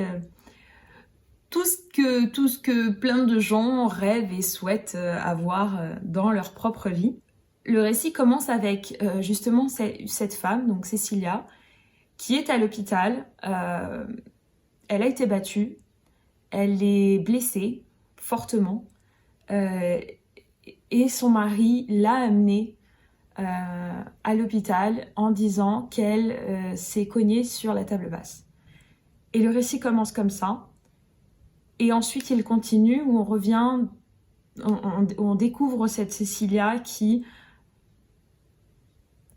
tout ce que plein de gens rêvent et souhaitent avoir dans leur propre vie. Le récit commence avec justement cette femme, donc Cécilia, qui est à l'hôpital. Elle a été battue, elle est blessée fortement et son mari l'a amenée à l'hôpital en disant qu'elle s'est cognée sur la table basse. Et le récit commence comme ça. Et ensuite, il continue où on revient, on découvre cette Cécilia qui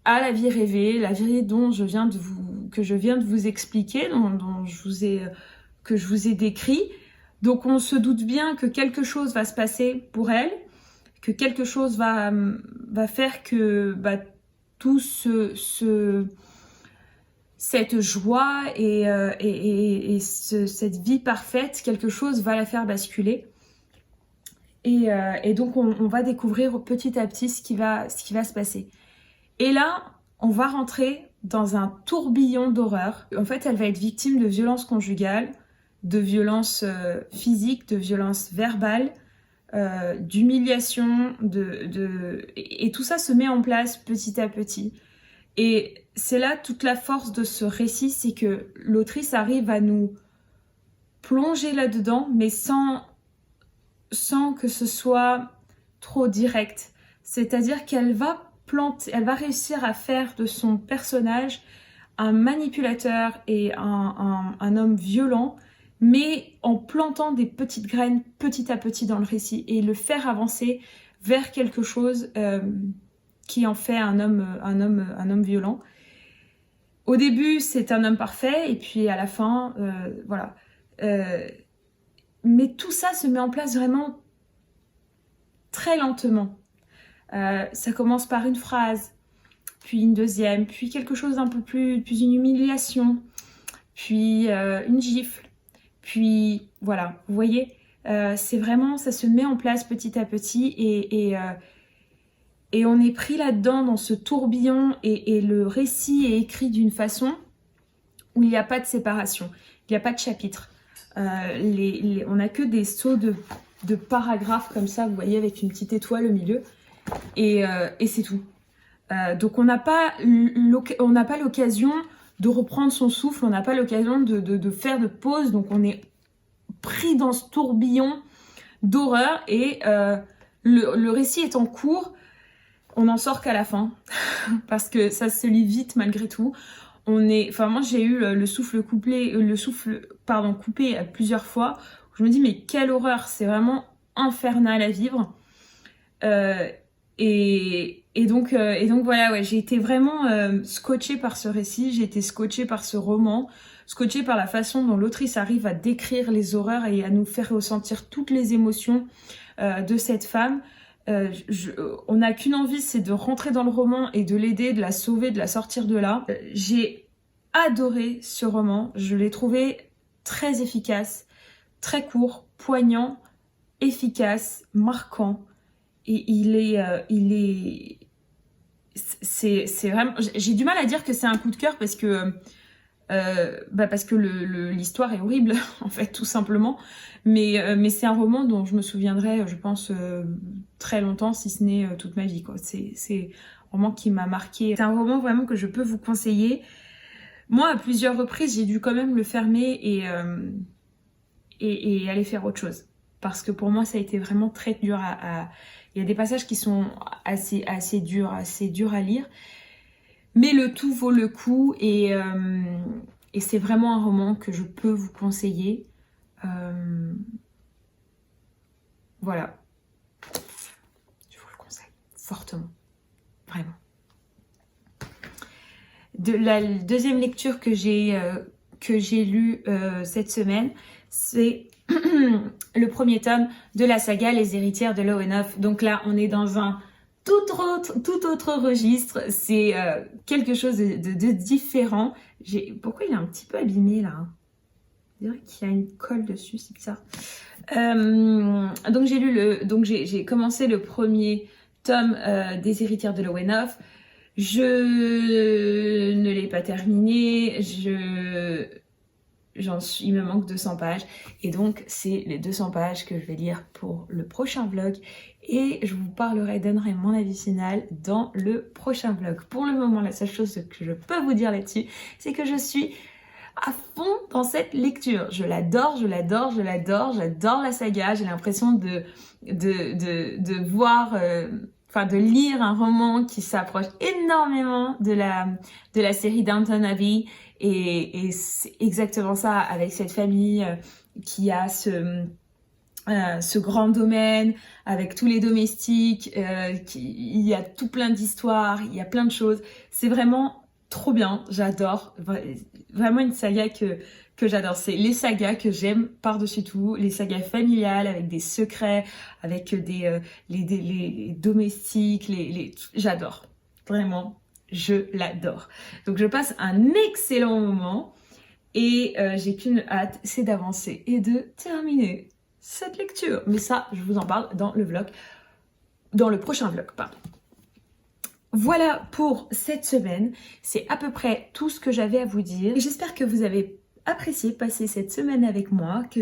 a la vie rêvée, la vie que je viens de vous expliquer, que je vous ai décrit. Donc on se doute bien que quelque chose va se passer pour elle, que quelque chose va faire que tout cette joie et cette vie parfaite, quelque chose va la faire basculer. Et donc on va découvrir petit à petit ce qui va se passer. Et là, on va rentrer dans un tourbillon d'horreur. En fait, elle va être victime de violences conjugales, de violences physiques, de violences verbales, d'humiliation, et tout ça se met en place petit à petit. Et c'est là toute la force de ce récit, c'est que l'autrice arrive à nous plonger là-dedans, mais sans que ce soit trop direct. C'est-à-dire qu'elle va réussir à faire de son personnage un manipulateur et un homme violent, mais en plantant des petites graines petit à petit dans le récit et le faire avancer vers quelque chose qui en fait un homme violent. Au début, c'est un homme parfait, et puis à la fin, voilà. Mais tout ça se met en place vraiment très lentement. Ça commence par une phrase, puis une deuxième, puis quelque chose d'un peu plus une humiliation, puis une gifle, puis voilà, vous voyez, c'est vraiment, ça se met en place petit à petit et on est pris là-dedans dans ce tourbillon et le récit est écrit d'une façon où il n'y a pas de séparation, il n'y a pas de chapitre. On n'a que des sauts de paragraphes comme ça, vous voyez, avec une petite étoile au milieu. Et c'est tout. Donc on n'a pas l'occasion de reprendre son souffle, on n'a pas l'occasion de faire de pause, donc on est pris dans ce tourbillon d'horreur et le récit est en cours, on n'en sort qu'à la fin parce que ça se lit vite malgré tout. Moi j'ai eu le souffle coupé plusieurs fois. Je me dis mais quelle horreur, c'est vraiment infernal à vivre. Et donc voilà, ouais, j'ai été vraiment scotchée par ce récit, j'ai été scotchée par ce roman, scotchée par la façon dont l'autrice arrive à décrire les horreurs et à nous faire ressentir toutes les émotions de cette femme. On n'a qu'une envie, c'est de rentrer dans le roman et de l'aider, de la sauver, de la sortir de là. J'ai adoré ce roman, je l'ai trouvé très efficace, très court, poignant, efficace, marquant. Et c'est vraiment, j'ai du mal à dire que c'est un coup de cœur parce que l'histoire est horrible en fait, tout simplement. Mais c'est un roman dont je me souviendrai, je pense, très longtemps, si ce n'est toute ma vie, quoi. C'est un roman qui m'a marqué. C'est un roman vraiment que je peux vous conseiller. Moi, à plusieurs reprises, j'ai dû quand même le fermer et aller faire autre chose. Parce que pour moi, ça a été vraiment très dur Il y a des passages qui sont assez durs à lire. Mais le tout vaut le coup et c'est vraiment un roman que je peux vous conseiller. Voilà. Je vous le conseille fortement. Vraiment. La deuxième lecture que j'ai lue cette semaine, c'est le premier tome de la saga Les Héritières de Lowenhof. Donc là, on est dans un tout autre registre. C'est quelque chose de différent. Pourquoi il est un petit peu abîmé là? On dirait qu'il y a une colle dessus, c'est bizarre. Donc j'ai commencé le premier tome des Héritières de Lowenhof. Je ne l'ai pas terminé. Il me manque 200 pages et donc c'est les 200 pages que je vais lire pour le prochain vlog et je vous donnerai mon avis final dans le prochain vlog. Pour le moment, la seule chose que je peux vous dire là-dessus, c'est que je suis à fond dans cette lecture. Je l'adore, j'adore la saga. J'ai l'impression de voir... de lire un roman qui s'approche énormément de la série Downton Abbey et c'est exactement ça avec cette famille qui a ce grand domaine avec tous les domestiques, il y a tout plein d'histoires, il y a plein de choses. C'est vraiment trop bien, j'adore. Vraiment une saga que j'adore. C'est les sagas que j'aime par-dessus tout, les sagas familiales avec des secrets, avec les domestiques, j'adore. Vraiment, je l'adore. Donc je passe un excellent moment et j'ai qu'une hâte, c'est d'avancer et de terminer cette lecture. Mais ça, je vous en parle dans le prochain vlog, pardon. Voilà pour cette semaine, c'est à peu près tout ce que j'avais à vous dire. J'espère que vous avez apprécié passer cette semaine avec moi, que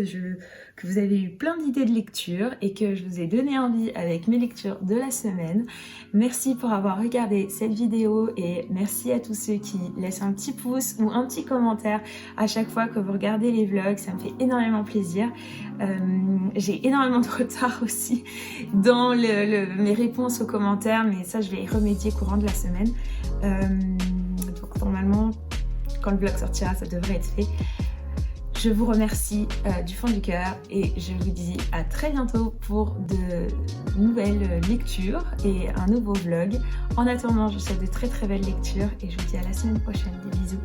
vous avez eu plein d'idées de lecture et que je vous ai donné envie avec mes lectures de la semaine. Merci pour avoir regardé cette vidéo et merci à tous ceux qui laissent un petit pouce ou un petit commentaire à chaque fois que vous regardez les vlogs, ça me fait énormément plaisir. J'ai énormément de retard aussi dans mes réponses aux commentaires, mais ça je vais y remédier courant de la semaine. Donc normalement, quand le vlog sortira, ça devrait être fait. Je vous remercie du fond du cœur et je vous dis à très bientôt pour de nouvelles lectures et un nouveau vlog. En attendant, je vous souhaite de très belles lectures et je vous dis à la semaine prochaine. Des bisous.